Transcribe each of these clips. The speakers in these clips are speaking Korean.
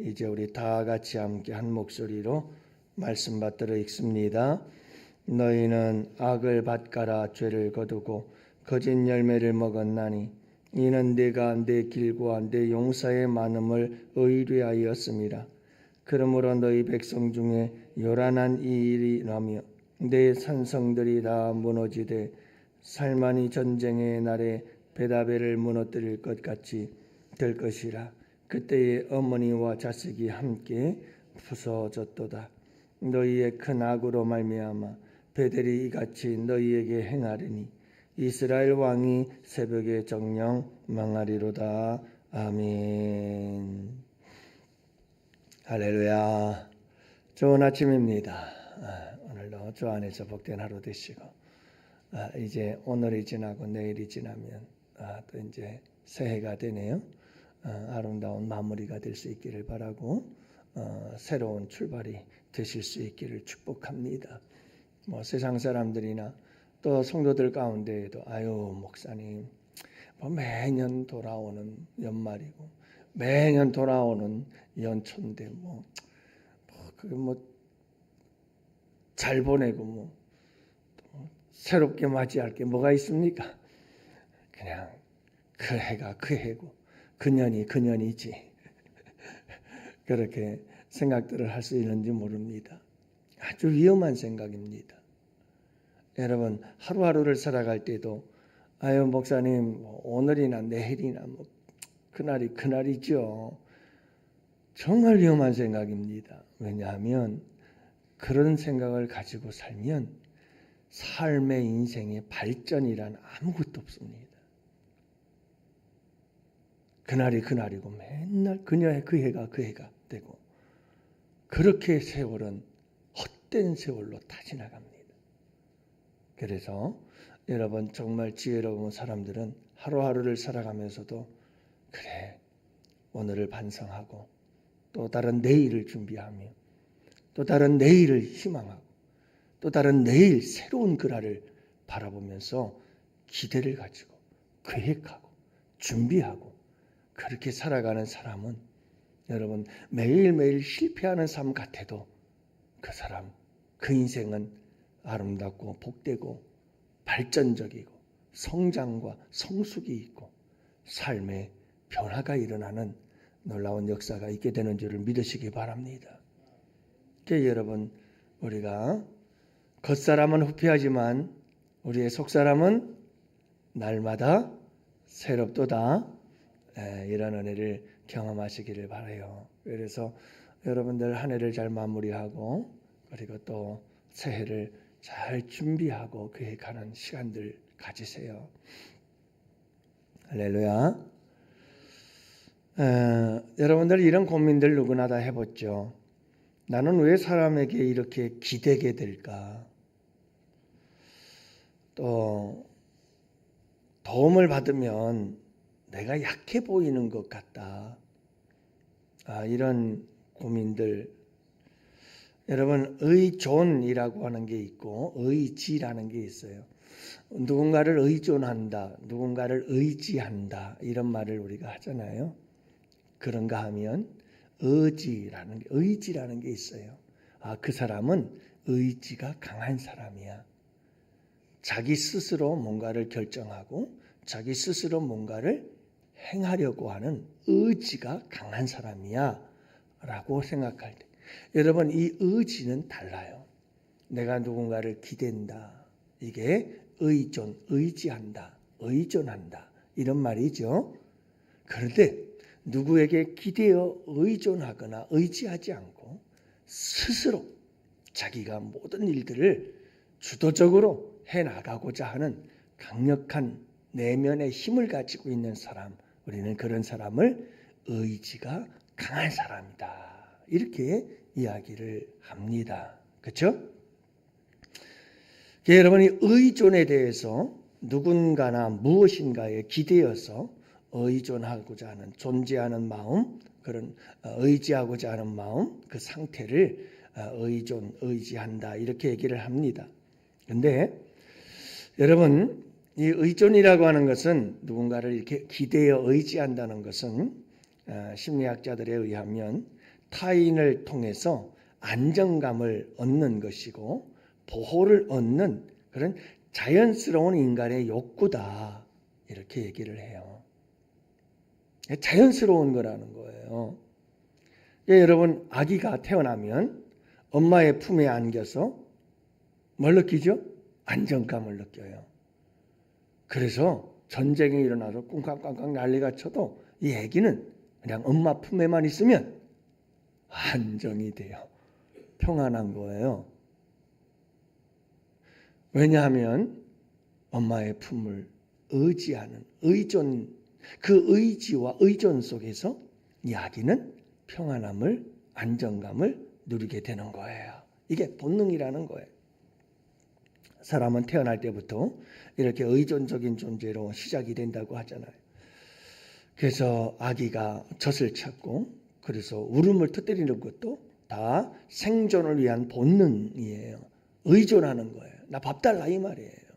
이제 우리 다 같이 함께 한 목소리로 말씀 받들어 읽습니다. 너희는 악을 밭가라 죄를 거두고 거짓 열매를 먹었나니 이는 네가 내 길과 내 용사의 많음을 의뢰하였음이라. 그러므로 너희 백성 중에 요란한 이 일이 나며 내 산성들이 다 무너지되 살만이 전쟁의 날에 베다벨을 무너뜨릴 것 같이 될 것이라. 그때에 어머니와 자식이 함께 부서졌도다. 너희의 큰 악으로 말미암아 베델이 이같이 너희에게 행하리니 이스라엘 왕이 새벽에 정령 망하리로다. 아멘. 할렐루야. 좋은 아침입니다. 오늘도 주 안에서 복된 하루 되시고 이제 오늘이 지나고 내일이 지나면 또 이제 새해가 되네요. 아름다운 마무리가 될 수 있기를 바라고 새로운 출발이 되실 수 있기를 축복합니다. 세상 사람들이나 또 성도들 가운데에도 목사님 매년 돌아오는 연말이고 매년 돌아오는 연초인데 잘 보내고 새롭게 맞이할 게 뭐가 있습니까? 그냥 그 해가 그 해고 그 년이 그 년이지. 그렇게 생각들을 할 수 있는지 모릅니다. 아주 위험한 생각입니다. 여러분 하루하루를 살아갈 때도 목사님 오늘이나 내일이나 그날이 그날이죠. 정말 위험한 생각입니다. 왜냐하면 그런 생각을 가지고 살면 삶의 인생의 발전이란 아무것도 없습니다. 그날이 그날이고 맨날 그녀의 그 해가 그 해가 되고 그렇게 세월은 헛된 세월로 다 지나갑니다. 그래서 여러분 정말 지혜로운 사람들은 하루하루를 살아가면서도 그래 오늘을 반성하고 또 다른 내일을 준비하며 또 다른 내일을 희망하고 또 다른 내일 새로운 그날을 바라보면서 기대를 가지고 계획하고 준비하고 그렇게 살아가는 사람은 여러분 매일매일 실패하는 삶 같아도 그 사람 그 인생은 아름답고 복되고 발전적이고 성장과 성숙이 있고 삶의 변화가 일어나는 놀라운 역사가 있게 되는 줄을 믿으시기 바랍니다. 여러분 우리가 겉사람은 후피하지만 우리의 속사람은 날마다 새롭도다. 이런 은혜를 경험하시기를 바라요. 그래서 여러분들 한 해를 잘 마무리하고 그리고 또 새해를 잘 준비하고 계획하는 시간들 가지세요. 할렐루야. 여러분들 이런 고민들 누구나 다 해봤죠. 나는 왜 사람에게 이렇게 기대게 될까? 또 도움을 받으면 내가 약해 보이는 것 같다. 이런 고민들. 여러분 의존이라고 하는 게 있고 의지라는 게 있어요. 누군가를 의존한다, 누군가를 의지한다 이런 말을 우리가 하잖아요. 그런가 하면 의지라는 게 있어요. 그 사람은 의지가 강한 사람이야. 자기 스스로 뭔가를 결정하고 자기 스스로 뭔가를 행하려고 하는 의지가 강한 사람이야 라고 생각할 때 여러분 이 의지는 달라요. 내가 누군가를 기댄다. 이게 의존, 의지한다, 의존한다 이런 말이죠. 그런데 누구에게 기대어 의존하거나 의지하지 않고 스스로 자기가 모든 일들을 주도적으로 해나가고자 하는 강력한 내면의 힘을 가지고 있는 사람, 우리는 그런 사람을 의지가 강한 사람이다. 이렇게 이야기를 합니다. 그렇죠? 여러분이 의존에 대해서 누군가나 무엇인가에 기대어서 의존하고자 하는 존재하는 마음, 그런 의지하고자 하는 마음, 그 상태를 의지한다 이렇게 얘기를 합니다. 그런데 여러분 이 의존이라고 하는 것은 누군가를 이렇게 기대어 의지한다는 것은 심리학자들에 의하면 타인을 통해서 안정감을 얻는 것이고 보호를 얻는 그런 자연스러운 인간의 욕구다. 이렇게 얘기를 해요. 자연스러운 거라는 거예요. 여러분, 아기가 태어나면 엄마의 품에 안겨서 뭘 느끼죠? 안정감을 느껴요. 그래서 전쟁이 일어나서 꿍깍꿍깍 난리가 쳐도 이 아기는 그냥 엄마 품에만 있으면 안정이 돼요. 평안한 거예요. 왜냐하면 엄마의 품을 의지하는 의존, 그 의지와 의존 속에서 이 아기는 평안함을, 안정감을 누리게 되는 거예요. 이게 본능이라는 거예요. 사람은 태어날 때부터 이렇게 의존적인 존재로 시작이 된다고 하잖아요. 그래서 아기가 젖을 찾고 그래서 울음을 터뜨리는 것도 다 생존을 위한 본능이에요. 의존하는 거예요. 나 밥 달라 이 말이에요.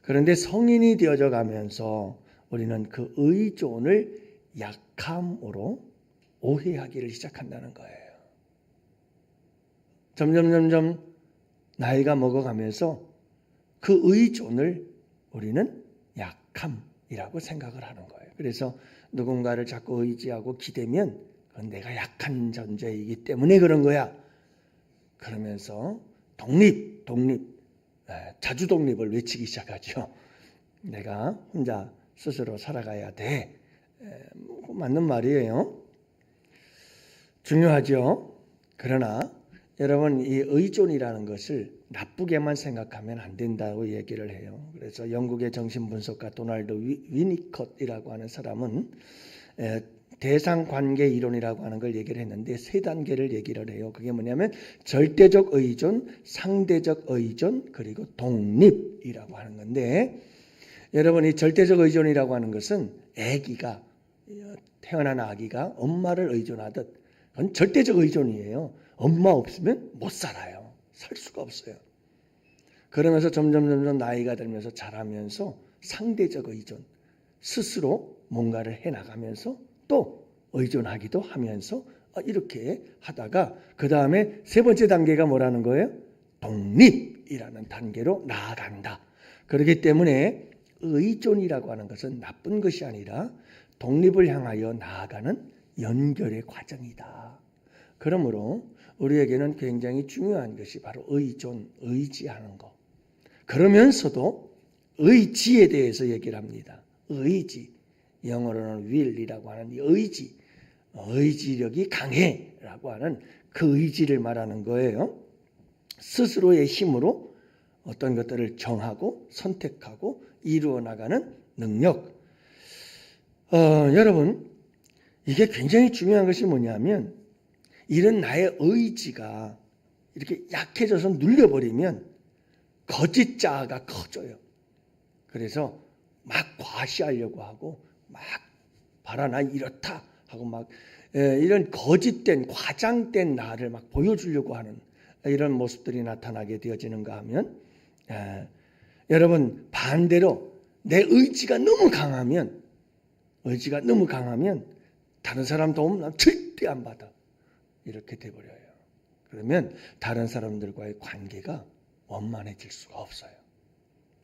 그런데 성인이 되어져 가면서 우리는 그 의존을 약함으로 오해하기를 시작한다는 거예요. 점점 나이가 먹어가면서 그 의존을 우리는 약함이라고 생각을 하는 거예요. 그래서 누군가를 자꾸 의지하고 기대면 그건 내가 약한 존재이기 때문에 그런 거야. 그러면서 독립, 자주 독립을 외치기 시작하죠. 내가 혼자 스스로 살아가야 돼. 맞는 말이에요. 중요하죠. 그러나 여러분, 이 의존이라는 것을 나쁘게만 생각하면 안 된다고 얘기를 해요. 그래서 영국의 정신분석가 도널드 위니컷이라고 하는 사람은 대상관계 이론이라고 하는 걸 얘기를 했는데 세 단계를 얘기를 해요. 그게 뭐냐면 절대적 의존, 상대적 의존, 그리고 독립이라고 하는 건데, 여러분, 이 절대적 의존이라고 하는 것은 태어난 아기가 엄마를 의존하듯 그건 절대적 의존이에요. 엄마 없으면 못 살아요. 살 수가 없어요. 그러면서 점점 나이가 들면서 자라면서 상대적 의존, 스스로 뭔가를 해나가면서 또 의존하기도 하면서 이렇게 하다가 그 다음에 세 번째 단계가 뭐라는 거예요? 독립이라는 단계로 나아간다. 그렇기 때문에 의존이라고 하는 것은 나쁜 것이 아니라 독립을 향하여 나아가는 연결의 과정이다. 그러므로 우리에게는 굉장히 중요한 것이 바로 의존, 의지하는 것. 그러면서도 의지에 대해서 얘기를 합니다. 의지, 영어로는 will이라고 하는 이 의지, 의지력이 강해라고 하는 그 의지를 말하는 거예요. 스스로의 힘으로 어떤 것들을 정하고 선택하고 이루어 나가는 능력. 여러분, 이게 굉장히 중요한 것이 뭐냐면 이런 나의 의지가 이렇게 약해져서 눌려버리면 거짓 자아가 커져요. 그래서 막 과시하려고 하고 막 봐라 나 이렇다 하고 막 이런 거짓된 과장된 나를 막 보여주려고 하는 이런 모습들이 나타나게 되어지는가 하면 여러분, 반대로 내 의지가 너무 강하면 다른 사람 도움 난 절대 안 받아. 이렇게 돼버려요. 그러면 다른 사람들과의 관계가 원만해질 수가 없어요.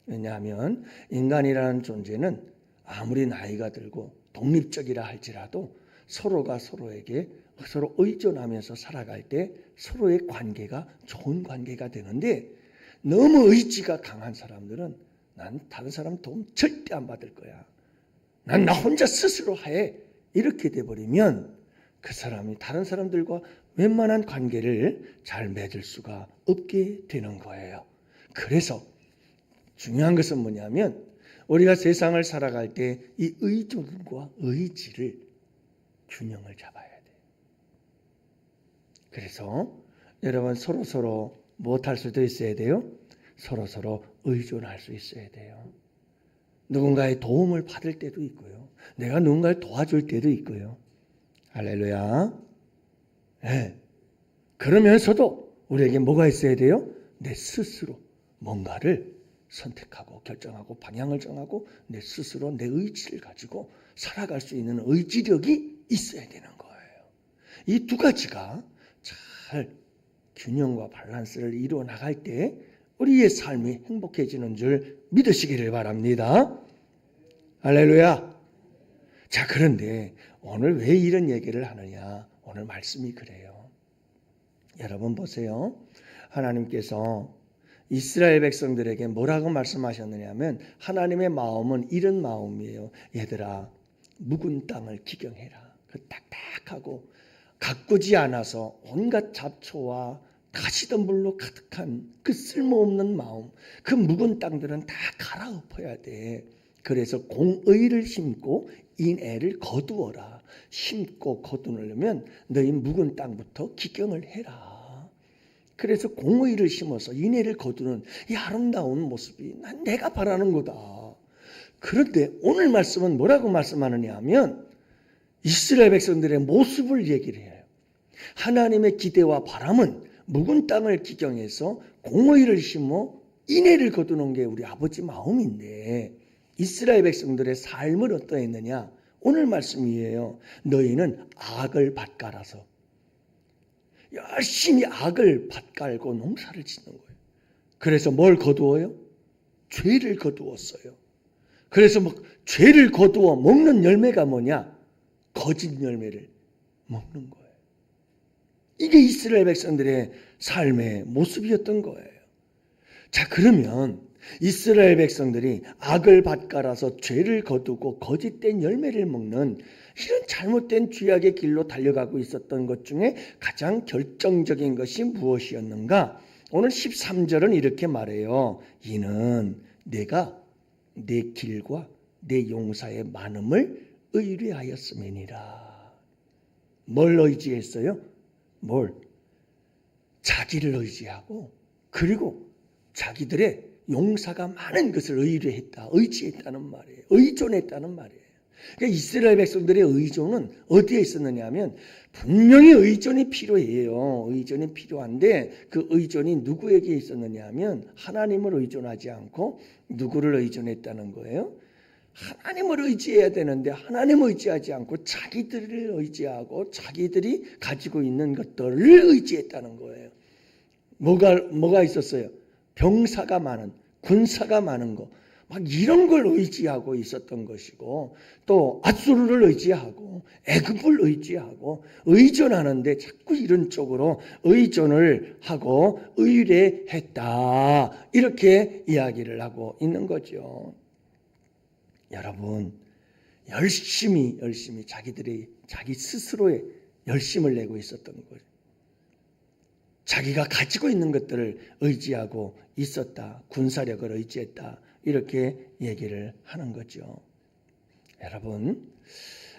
왜냐하면 인간이라는 존재는 아무리 나이가 들고 독립적이라 할지라도 서로가 서로에게 서로 의존하면서 살아갈 때 서로의 관계가 좋은 관계가 되는데, 너무 의지가 강한 사람들은 난 다른 사람 도움 절대 안 받을 거야. 난 나 혼자 스스로 해. 이렇게 돼버리면 그 사람이 다른 사람들과 웬만한 관계를 잘 맺을 수가 없게 되는 거예요. 그래서 중요한 것은 뭐냐면 우리가 세상을 살아갈 때 이 의존과 의지를 균형을 잡아야 돼요. 그래서 여러분, 서로 무엇할 수도 있어야 돼요? 서로 의존할 수 있어야 돼요. 누군가의 도움을 받을 때도 있고요. 내가 누군가를 도와줄 때도 있고요. 할렐루야. 네. 그러면서도 우리에게 뭐가 있어야 돼요? 내 스스로 뭔가를 선택하고 결정하고 방향을 정하고 내 스스로 내 의지를 가지고 살아갈 수 있는 의지력이 있어야 되는 이 두 가지가 잘 균형과 밸런스를 이루어 나갈 때 우리의 삶이 행복해지는 줄 믿으시기를 바랍니다. 할렐루야. 자, 그런데 오늘 왜 이런 얘기를 하느냐? 오늘 말씀이 그래요. 여러분 보세요. 하나님께서 이스라엘 백성들에게 뭐라고 말씀하셨느냐 하면 하나님의 마음은 이런 마음이에요. 얘들아, 묵은 땅을 기경해라. 그 딱딱하고 가꾸지 않아서 온갖 잡초와 가시덤불로 가득한 그 쓸모없는 마음, 그 묵은 땅들은 다 갈아엎어야 돼. 그래서 공의를 심고 인애를 거두어라. 심고 거두려면 너희 묵은 땅부터 기경을 해라. 그래서 공의를 심어서 인애를 거두는 이 아름다운 모습이 난 내가 바라는 거다. 그런데 오늘 말씀은 뭐라고 말씀하느냐 하면 이스라엘 백성들의 모습을 얘기를 해요. 하나님의 기대와 바람은 묵은 땅을 기경해서 공의를 심어 인애를 거두는 게 우리 아버지 마음인데 이스라엘 백성들의 삶을 어떠했느냐? 오늘 말씀이에요. 너희는 악을 밭갈아서 열심히 악을 밭갈고 농사를 짓는 거예요. 그래서 뭘 거두어요? 죄를 거두었어요. 그래서 죄를 거두어 먹는 열매가 뭐냐? 거짓 열매를 먹는 거예요. 이게 이스라엘 백성들의 삶의 모습이었던 거예요. 자, 그러면 이스라엘 백성들이 악을 밭갈아서 죄를 거두고 거짓된 열매를 먹는 이런 잘못된 죄악의 길로 달려가고 있었던 것 중에 가장 결정적인 것이 무엇이었는가? 오늘 13절은 이렇게 말해요. 이는 내가 내 길과 내 용사의 많음을 의뢰하였음이니라. 뭘 의지했어요? 뭘? 자기를 의지하고 그리고 자기들의 용사가 많은 것을 의지했다는 말이에요. 의존했다는 말이에요. 그러니까 이스라엘 백성들의 의존은 어디에 있었느냐 하면 분명히 의존이 필요해요. 의존이 필요한데 그 의존이 누구에게 있었느냐 하면 하나님을 의존하지 않고 누구를 의존했다는 거예요? 하나님을 의지해야 되는데 하나님을 의지하지 않고 자기들을 의지하고 자기들이 가지고 있는 것들을 의지했다는 거예요. 뭐가 있었어요? 병사가 많은, 군사가 많은 거, 막 이런 걸 의지하고 있었던 것이고 또 앗수르를 의지하고 애굽을 의지하고 의존하는데 자꾸 이런 쪽으로 의존을 하고 의뢰했다. 이렇게 이야기를 하고 있는 거죠. 여러분, 열심히 자기 스스로의 열심을 내고 있었던 거죠. 자기가 가지고 있는 것들을 의지하고 있었다. 군사력을 의지했다. 이렇게 얘기를 하는 거죠. 여러분,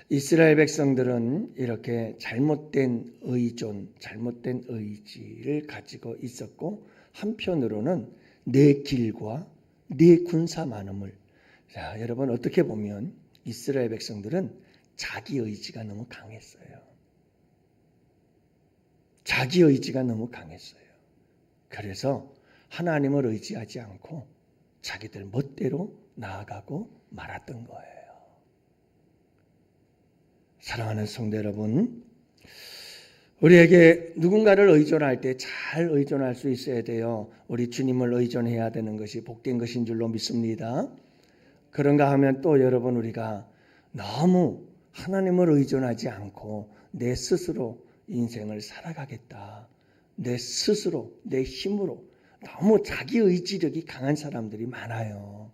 이스라엘 백성들은 이렇게 잘못된 의존, 잘못된 의지를 가지고 있었고 한편으로는 내 길과 내 군사 많음을 자, 여러분 어떻게 보면 이스라엘 백성들은 자기 의지가 너무 강했어요. 자기 의지가 너무 강했어요. 그래서 하나님을 의지하지 않고 자기들 멋대로 나아가고 말았던 거예요. 사랑하는 성도 여러분, 우리에게 누군가를 의존할 때 잘 의존할 수 있어야 돼요. 우리 주님을 의존해야 되는 것이 복된 것인 줄로 믿습니다. 그런가 하면 또 여러분 우리가 너무 하나님을 의존하지 않고 내 스스로 인생을 살아가겠다. 내 스스로, 내 힘으로 너무 자기 의지력이 강한 사람들이 많아요.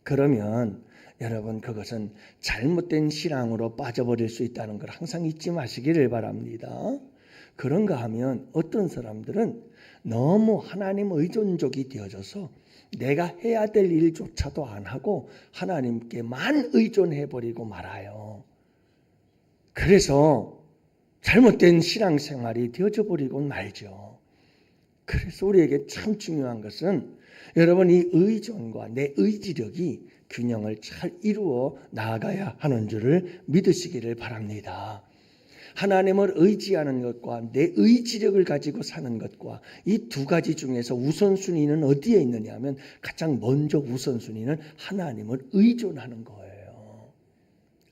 그러면 여러분 그것은 잘못된 신앙으로 빠져버릴 수 있다는 걸 항상 잊지 마시기를 바랍니다. 그런가 하면 어떤 사람들은 너무 하나님 의존적이 되어져서 내가 해야 될 일조차도 안 하고 하나님께만 의존해버리고 말아요. 그래서 잘못된 신앙생활이 되어져 버리곤 말죠. 그래서 우리에게 참 중요한 것은 여러분 이 의존과 내 의지력이 균형을 잘 이루어 나아가야 하는 줄을 믿으시기를 바랍니다. 하나님을 의지하는 것과 내 의지력을 가지고 사는 것과 이 두 가지 중에서 우선순위는 어디에 있느냐 하면 가장 먼저 우선순위는 하나님을 의존하는 거예요.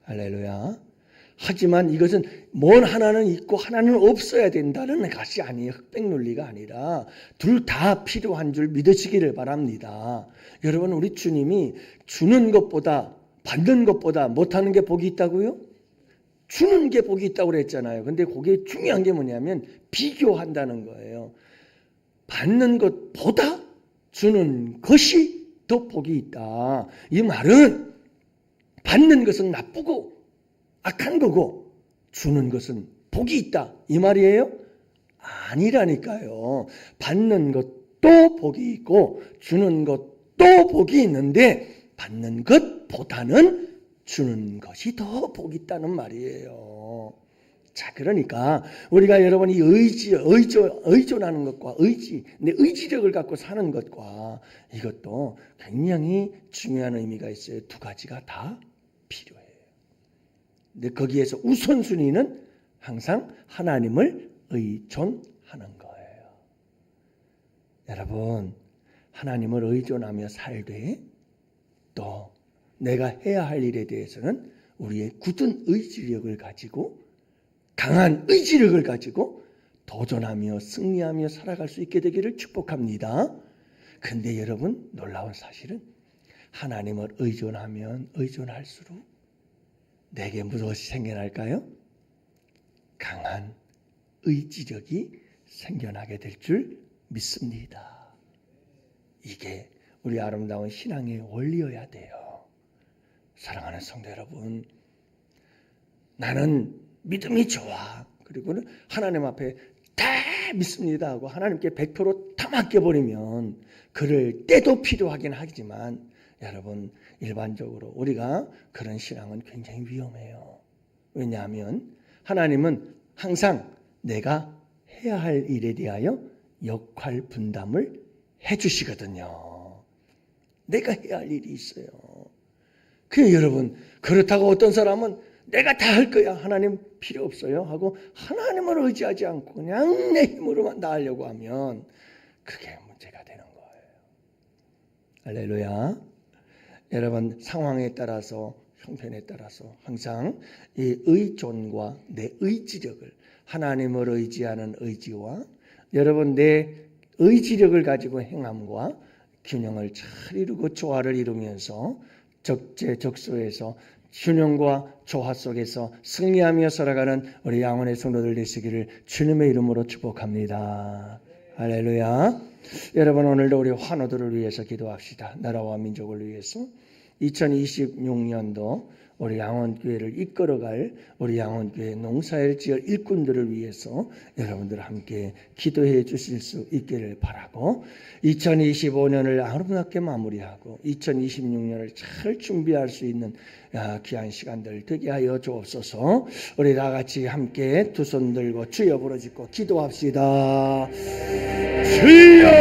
할렐루야. 하지만 이것은 뭔 하나는 있고 하나는 없어야 된다는 것이 아니에요. 흑백 논리가 아니라 둘 다 필요한 줄 믿으시기를 바랍니다. 여러분, 우리 주님이 주는 것보다 받는 것보다 못하는 게 복이 있다고요? 주는 게 복이 있다고 그랬잖아요. 근데 그게 중요한 게 뭐냐면 비교한다는 거예요. 받는 것보다 주는 것이 더 복이 있다. 이 말은 받는 것은 나쁘고 악한 거고 주는 것은 복이 있다, 이 말이에요? 아니라니까요. 받는 것도 복이 있고 주는 것도 복이 있는데 받는 것보다는 주는 것이 더 복이 있다는 말이에요. 자, 그러니까 우리가 여러분 이 의존하는 것과 내 의지력을 갖고 사는 것과 이것도 굉장히 중요한 의미가 있어요. 두 가지가 다 필요해요. 근데 거기에서 우선순위는 항상 하나님을 의존하는 거예요. 여러분, 하나님을 의존하며 살되 또 내가 해야 할 일에 대해서는 우리의 굳은 의지력을 가지고 강한 의지력을 가지고 도전하며 승리하며 살아갈 수 있게 되기를 축복합니다. 근데 여러분, 놀라운 사실은 하나님을 의존하면 의존할수록 내게 무엇이 생겨날까요? 강한 의지력이 생겨나게 될 줄 믿습니다. 이게 우리 아름다운 신앙의 원리여야 돼요. 사랑하는 성도 여러분, 나는 믿음이 좋아, 그리고는 하나님 앞에 다 믿습니다 하고 하나님께 100% 다 맡겨버리면 그럴 때도 필요하긴 하지만 여러분, 일반적으로 우리가 그런 신앙은 굉장히 위험해요. 왜냐하면 하나님은 항상 내가 해야 할 일에 대하여 역할 분담을 해주시거든요. 내가 해야 할 일이 있어요. 그래서 여러분, 그렇다고 어떤 사람은 내가 다 할 거야, 하나님 필요 없어요 하고 하나님을 의지하지 않고 그냥 내 힘으로만 다 하려고 하면 그게 문제가 되는 거예요. 할렐루야. 여러분, 상황에 따라서 형편에 따라서 항상 이 의존과 내 의지력을, 하나님을 의지하는 의지와 여러분 내 의지력을 가지고 행함과 균형을 잘 이루고 조화를 이루면서 적재적소에서 균형과 조화 속에서 승리하며 살아가는 우리 양원의 성도들 되시기를 주님의 이름으로 축복합니다. 할렐루야. 여러분, 오늘도 우리 환우들을 위해서 기도합시다. 나라와 민족을 위해서 2026년도 우리 양원교회를 이끌어갈 우리 양원교회 농사를 지을 일꾼들을 위해서 여러분들 함께 기도해 주실 수 있기를 바라고 2025년을 아름답게 마무리하고 2026년을 잘 준비할 수 있는 귀한 시간들 되게 하여 주옵소서. 우리 다 같이 함께 두 손 들고 주여 부르짖고 기도합시다. 주여!